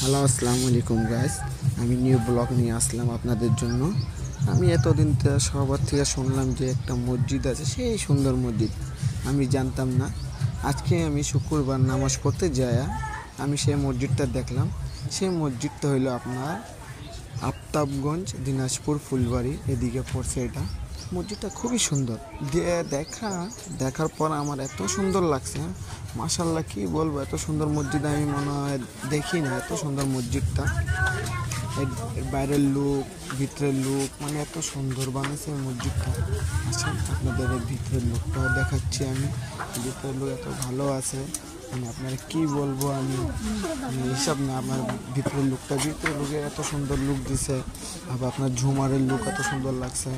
Hello, আসসালামু আলাইকুম guys. আমি নিউ ব্লগ নিয়ে আসলাম আপনাদের জন্য। আমি এতদিন সবার থেকে শুনলাম যে একটা মসজিদ আছে, সেই সুন্দর মসজিদ। আমি জানতাম না। আজকে আমি শুক্রবার নামাজ পড়তে যাই, আমি সেই মসজিদটা দেখলাম। সেই মসজিদটা হইলো আপনার আফতাবগঞ্জ, দিনাজপুর, ফুলবাড়ি এদিকে পড়ছে এটা। মসজিদটা খুবই সুন্দর। দেখার পর আমার এত সুন্দর লাগছে, মাশাআল্লাহ কি বলবো, এত সুন্দর মসজিদ আমি মনে হয় দেখি না। এত সুন্দর মসজিদটা, এর বাইরের লুক, ভিতরের লুক, মানে এত সুন্দর বানিয়েছে মসজিদটা। আসেন আপনাদের ভিতরের লুকটাও দেখাচ্ছি আমি। ভিতরের লুক এত ভালো আছে, মানে আপনারা কি বলবো, আমি হিসাব না। আপনার ভিতরের লুকে এত সুন্দর লুক দিছে। আবার আপনার ঝুমারের লুক এত সুন্দর লাগছে,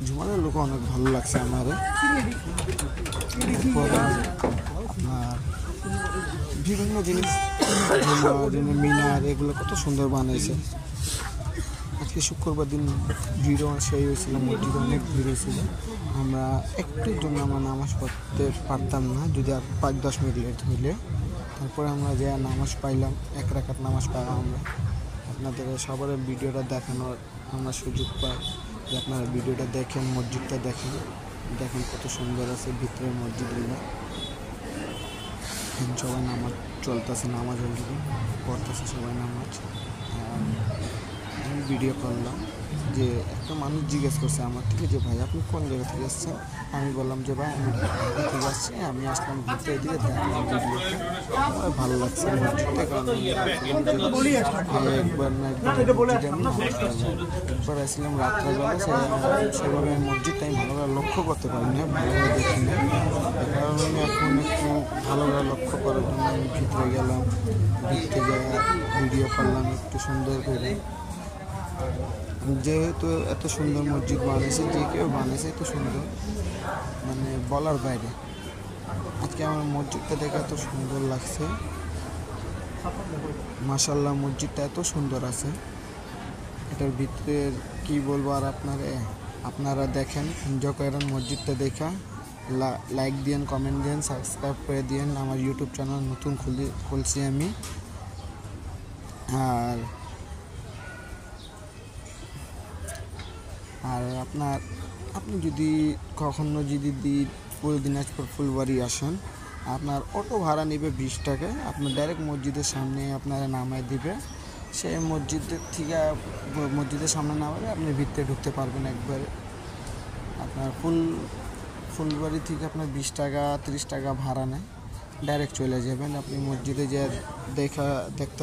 ঝুমারের লুক অনেক ভালো লাগছে আমার। আপনার বিভিন্ন জিনিস, মিনার, এগুলো কত সুন্দর বানাইছে। আজকে শুক্রবার দিন ভিড়ও সেই হয়েছিল, মসজিদে অনেক ভিড় হয়েছিল। আমরা একটুর জন্য আমরা নামাজ পড়তে পারতাম না, যদি আর 5-10 মিনিট লেট হইলে। তারপরে আমরা যে নামাজ পাইলাম, এক রাকাত নামাজ পাইলাম আমরা। আপনাদের সবার ভিডিওটা দেখানোর আমরা সুযোগ পাই, যে আপনারা ভিডিওটা দেখেন, মসজিদটা দেখেন কত সুন্দর আছে ভিতরের মসজিদগুলো। সবাই নামাজ চলতেছে, নামাজ অলরেডি পড়তেছে সবাই নামাজ। আমি ভিডিও করলাম, যে একটা মানুষ জিজ্ঞেস করছে আমার থেকে যে ভাই আপনি কোন জায়গা থেকে এসেছেন। আমি বললাম যে ভাই আমি ঢাকা থেকে আসছি, আমি আসলাম ঘুরতে, এদিকে দেখলাম ভিডিওটা, আমার ভালো লাগছে মসজিদটা। কারণ একবার না একবার আসলাম রাত্রেবেলা, সেভাবে মসজিদটা আমি ভালো করে লক্ষ্য করতে পারি না, ভালোভাবে দেখি না। এ কারণে আমি এখন একটু ভালো করে লক্ষ্য করার জন্য আমি ভিতরে গেলাম, ভিতরে গিয়ে ভিডিও করলাম একটু সুন্দর করে। যেহেতু এত সুন্দর মসজিদ বানিয়েছে, যে কেউ বানিয়েছে এত সুন্দর, মানে বলার বাইরে। আজকে আমার মসজিদটা দেখে এত সুন্দর লাগছে, মাশাআল্লাহ মসজিদটা এত সুন্দর আছে। এটার ভিতরে কি বলবো আর আপনারা দেখেন, এনজয় করেন মসজিদটা দেখা। লাইক দিয়েন, কমেন্ট দিয়েন, সাবস্ক্রাইব করে দিয়েন। আমার ইউটিউব চ্যানেল নতুন খুলছি আমি। আর আপনি যদি কখনো পুরো দিনাজপুর ফুলবাড়ি আসেন, আপনার অটো ভাড়া নেবে 20 টাকা। আপনার ডাইরেক্ট মসজিদের সামনে আপনারা নামায় দিবে। সেই মসজিদের সামনে নামাবে, আপনি ভিতরে ঢুকতে পারবেন একবারে। আপনার ফুলবাড়ি থেকে আপনার 20 টাকা 30 টাকা ভাড়া নেয়, ডাইরেক্ট চলে যাবেন। আপনি মসজিদে যে দেখতে